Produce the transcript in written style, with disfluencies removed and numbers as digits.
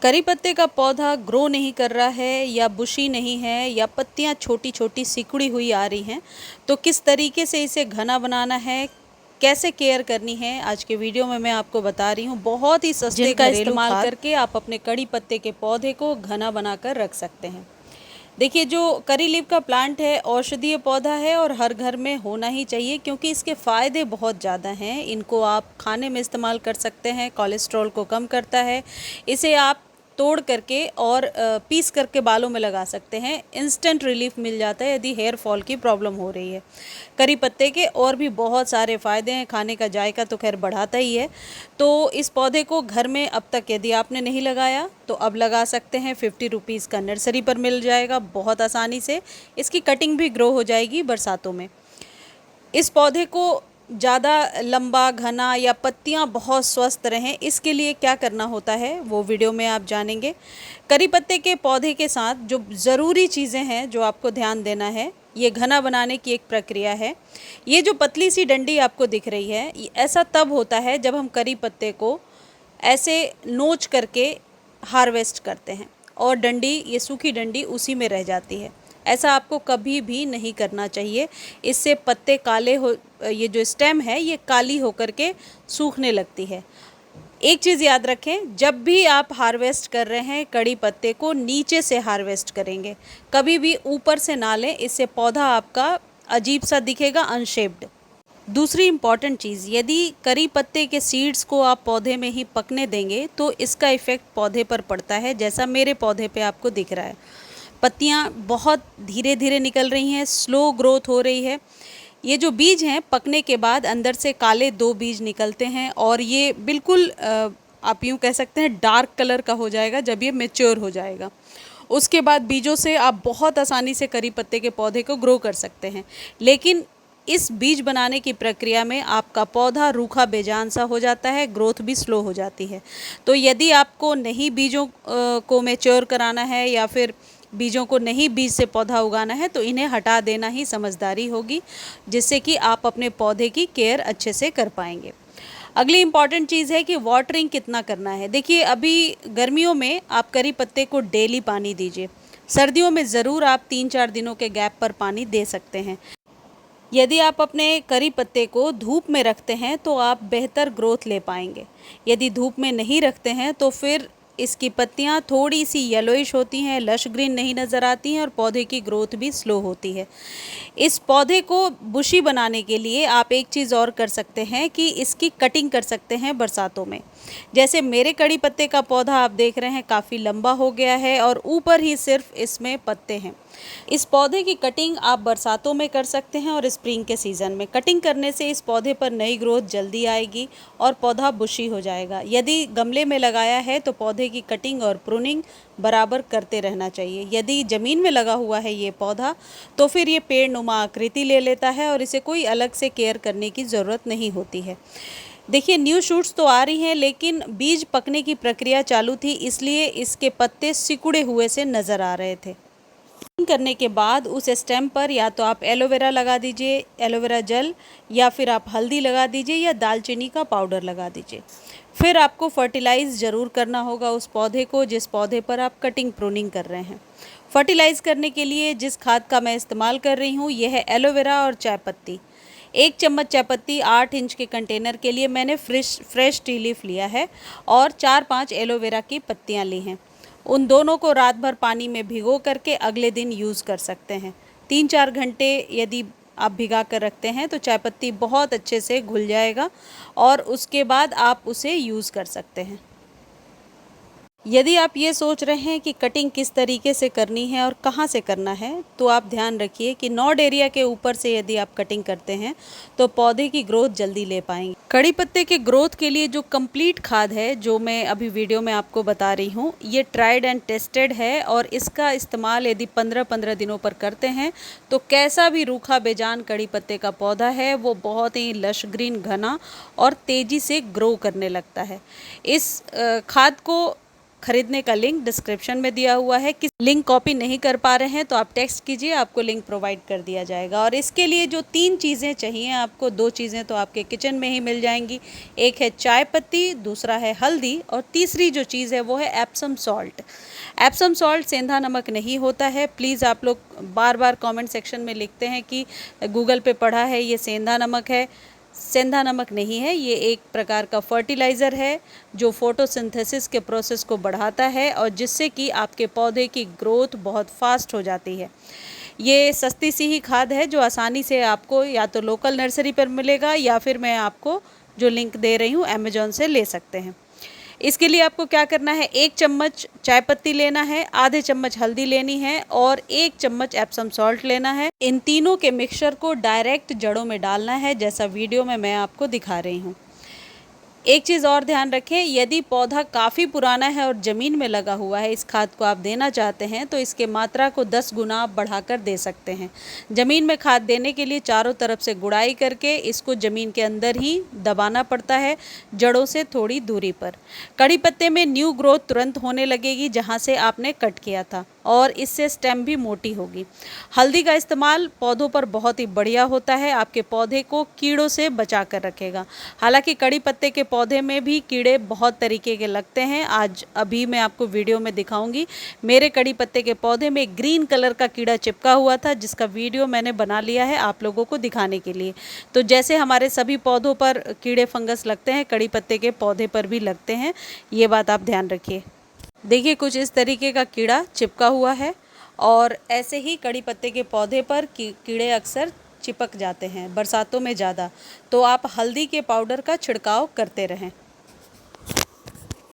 करी पत्ते का पौधा ग्रो नहीं कर रहा है या बुशी नहीं है या पत्तियां छोटी छोटी सिकुड़ी हुई आ रही हैं, तो किस तरीके से इसे घना बनाना है, कैसे केयर करनी है, आज के वीडियो में मैं आपको बता रही हूँ। बहुत ही सस्ते घरेलू इस्तेमाल करके आप अपने कड़ी पत्ते के पौधे को घना बनाकर रख सकते हैं। देखिए, जो करी लीफ का प्लांट है औषधीय पौधा है और हर घर में होना ही चाहिए, क्योंकि इसके फ़ायदे बहुत ज़्यादा हैं। इनको आप खाने में इस्तेमाल कर सकते हैं, कोलेस्ट्रॉल को कम करता है। इसे आप तोड़ करके और पीस करके बालों में लगा सकते हैं। इंस्टेंट रिलीफ मिल जाता है यदि हेयर फॉल की प्रॉब्लम हो रही है। करी पत्ते के और भी बहुत सारे फ़ायदे हैं। खाने का जायका तो खैर बढ़ाता ही है। तो इस पौधे को घर में अब तक यदि आपने नहीं लगाया तो अब लगा सकते हैं। 50 रुपीज़ का नर्सरी पर मिल जाएगा बहुत आसानी से। इसकी कटिंग भी ग्रो हो जाएगी बरसातों में। इस पौधे को ज़्यादा लंबा, घना या पत्तियां बहुत स्वस्थ रहें, इसके लिए क्या करना होता है वो वीडियो में आप जानेंगे। करी पत्ते के पौधे के साथ जो ज़रूरी चीज़ें हैं जो आपको ध्यान देना है, ये घना बनाने की एक प्रक्रिया है। ये जो पतली सी डंडी आपको दिख रही है, ऐसा तब होता है जब हम करी पत्ते को ऐसे नोच करके हार्वेस्ट करते हैं और डंडी, ये सूखी डंडी उसी में रह जाती है। ऐसा आपको कभी भी नहीं करना चाहिए। इससे पत्ते काले हो, ये जो स्टेम है ये काली होकर के सूखने लगती है। एक चीज़ याद रखें, जब भी आप हार्वेस्ट कर रहे हैं कड़ी पत्ते को नीचे से हार्वेस्ट करेंगे, कभी भी ऊपर से ना लें। इससे पौधा आपका अजीब सा दिखेगा, अनशेप्ड। दूसरी इम्पॉर्टेंट चीज़, यदि करी पत्ते के सीड्स को आप पौधे में ही पकने देंगे तो इसका इफ़ेक्ट पौधे पर पड़ता है, जैसा मेरे पौधे पे आपको दिख रहा है। पत्तियां बहुत धीरे धीरे निकल रही हैं, स्लो ग्रोथ हो रही है। ये जो बीज हैं पकने के बाद अंदर से काले 2 बीज निकलते हैं और ये बिल्कुल आप यूँ कह सकते हैं डार्क कलर का हो जाएगा जब ये मैच्योर हो जाएगा। उसके बाद बीजों से आप बहुत आसानी से करी पत्ते के पौधे को ग्रो कर सकते हैं। लेकिन इस बीज बनाने की प्रक्रिया में आपका पौधा रूखा बेजान सा हो जाता है, ग्रोथ भी स्लो हो जाती है। तो यदि आपको नहीं बीजों को मैच्योर कराना है या फिर बीजों को नहीं बीज से पौधा उगाना है तो इन्हें हटा देना ही समझदारी होगी, जिससे कि आप अपने पौधे की केयर अच्छे से कर पाएंगे। अगली इम्पॉर्टेंट चीज़ है कि वाटरिंग कितना करना है। देखिए, अभी गर्मियों में आप करी पत्ते को डेली पानी दीजिए। सर्दियों में ज़रूर आप 3-4 दिनों के गैप पर पानी दे सकते हैं। यदि आप अपने करी पत्ते को धूप में रखते हैं तो आप बेहतर ग्रोथ ले पाएंगे। यदि धूप में नहीं रखते हैं तो फिर इसकी पत्तियां थोड़ी सी येलोइश होती हैं, लश ग्रीन नहीं नज़र आती हैं और पौधे की ग्रोथ भी स्लो होती है। इस पौधे को बुशी बनाने के लिए आप एक चीज़ और कर सकते हैं कि इसकी कटिंग कर सकते हैं बरसातों में। जैसे मेरे कड़ी पत्ते का पौधा आप देख रहे हैं काफ़ी लंबा हो गया है और ऊपर ही सिर्फ इसमें पत्ते हैं। इस पौधे की कटिंग आप बरसातों में कर सकते हैं और स्प्रिंग के सीज़न में। कटिंग करने से इस पौधे पर नई ग्रोथ जल्दी आएगी और पौधा बुशी हो जाएगा। यदि गमले में लगाया है तो पौधे की कटिंग और प्रूनिंग बराबर करते रहना चाहिए। यदि ज़मीन में लगा हुआ है ये पौधा तो फिर ये पेड़ नुमा आकृति ले लेता है और इसे कोई अलग से केयर करने की ज़रूरत नहीं होती है। देखिए, न्यू शूट्स तो आ रही हैं लेकिन बीज पकने की प्रक्रिया चालू थी, इसलिए इसके पत्ते सिकुड़े हुए से नज़र आ रहे थे। करने के बाद उस स्टेम पर या तो आप एलोवेरा लगा दीजिए, एलोवेरा जेल, या फिर आप हल्दी लगा दीजिए या दालचीनी का पाउडर लगा दीजिए। फिर आपको फर्टिलाइज़ ज़रूर करना होगा उस पौधे को जिस पौधे पर आप कटिंग प्रूनिंग कर रहे हैं। फर्टिलाइज़ करने के लिए जिस खाद का मैं इस्तेमाल कर रही हूँ यह है एलोवेरा और चाय पत्ती। 1 चम्मच चाय पत्ती 8 इंच के कंटेनर के लिए मैंने फ्रेश टी लीफ लिया है और 4-5 एलोवेरा की पत्तियाँ ली हैं। उन दोनों को रात भर पानी में भिगो करके अगले दिन यूज़ कर सकते हैं। 3-4 घंटे यदि आप भिगा कर रखते हैं तो चाय पत्ती बहुत अच्छे से घुल जाएगा और उसके बाद आप उसे यूज़ कर सकते हैं। यदि आप ये सोच रहे हैं कि कटिंग किस तरीके से करनी है और कहाँ से करना है तो आप ध्यान रखिए कि नॉड एरिया के ऊपर से यदि आप कटिंग करते हैं तो पौधे की ग्रोथ जल्दी ले पाएंगे। कड़ी पत्ते के ग्रोथ के लिए जो कंप्लीट खाद है जो मैं अभी वीडियो में आपको बता रही हूँ, ये ट्राइड एंड टेस्टेड है और इसका इस्तेमाल यदि 15-15 दिनों पर करते हैं तो कैसा भी रूखा बेजान कड़ी पत्ते का पौधा है वो बहुत ही लश ग्रीन, घना और तेज़ी से ग्रो करने लगता है। इस खाद को खरीदने का लिंक डिस्क्रिप्शन में दिया हुआ है। किस लिंक कॉपी नहीं कर पा रहे हैं तो आप टेक्स्ट कीजिए, आपको लिंक प्रोवाइड कर दिया जाएगा। और इसके लिए जो 3 चीज़ें चाहिए आपको, 2 चीज़ें तो आपके किचन में ही मिल जाएंगी। एक है चाय पत्ती, दूसरा है हल्दी, और तीसरी जो चीज़ है वो है एप्सम सॉल्ट। एप्सम सॉल्ट सेंधा नमक नहीं होता है। प्लीज़ आप लोग बार बार कमेंट सेक्शन में लिखते हैं कि गूगल पे पढ़ा है ये सेंधा नमक है। सेंधा नमक नहीं है, ये एक प्रकार का फर्टिलाइज़र है जो फोटोसिंथेसिस के प्रोसेस को बढ़ाता है और जिससे कि आपके पौधे की ग्रोथ बहुत फास्ट हो जाती है। ये सस्ती सी ही खाद है जो आसानी से आपको या तो लोकल नर्सरी पर मिलेगा या फिर मैं आपको जो लिंक दे रही हूँ अमेज़ॉन से ले सकते हैं। इसके लिए आपको क्या करना है, 1 चम्मच चाय पत्ती लेना है, आधे चम्मच हल्दी लेनी है और 1 चम्मच एप्सम सॉल्ट लेना है। इन तीनों के मिक्सचर को डायरेक्ट जड़ों में डालना है, जैसा वीडियो में मैं आपको दिखा रही हूँ। एक चीज़ और ध्यान रखें, यदि पौधा काफ़ी पुराना है और ज़मीन में लगा हुआ है, इस खाद को आप देना चाहते हैं तो इसके मात्रा को 10 गुना आप बढ़ाकर दे सकते हैं। ज़मीन में खाद देने के लिए चारों तरफ से गुड़ाई करके इसको ज़मीन के अंदर ही दबाना पड़ता है, जड़ों से थोड़ी दूरी पर। कड़ी पत्ते में न्यू ग्रोथ तुरंत होने लगेगी जहाँ से आपने कट किया था, और इससे स्टेम भी मोटी होगी। हल्दी का इस्तेमाल पौधों पर बहुत ही बढ़िया होता है, आपके पौधे को कीड़ों से बचा कर रखेगा। हालांकि कड़ी पत्ते के पौधे में भी कीड़े बहुत तरीके के लगते हैं। आज अभी मैं आपको वीडियो में दिखाऊंगी। मेरे कड़ी पत्ते के पौधे में ग्रीन कलर का कीड़ा चिपका हुआ था, जिसका वीडियो मैंने बना लिया है आप लोगों को दिखाने के लिए। तो जैसे हमारे सभी पौधों पर कीड़े फंगस लगते हैं, कड़ी पत्ते के पौधे पर भी लगते हैं, ये बात आप ध्यान रखिए। देखिए कुछ इस तरीके का कीड़ा चिपका हुआ है, और ऐसे ही कड़ी पत्ते के पौधे पर कीड़े अक्सर चिपक जाते हैं बरसातों में ज़्यादा। तो आप हल्दी के पाउडर का छिड़काव करते रहें।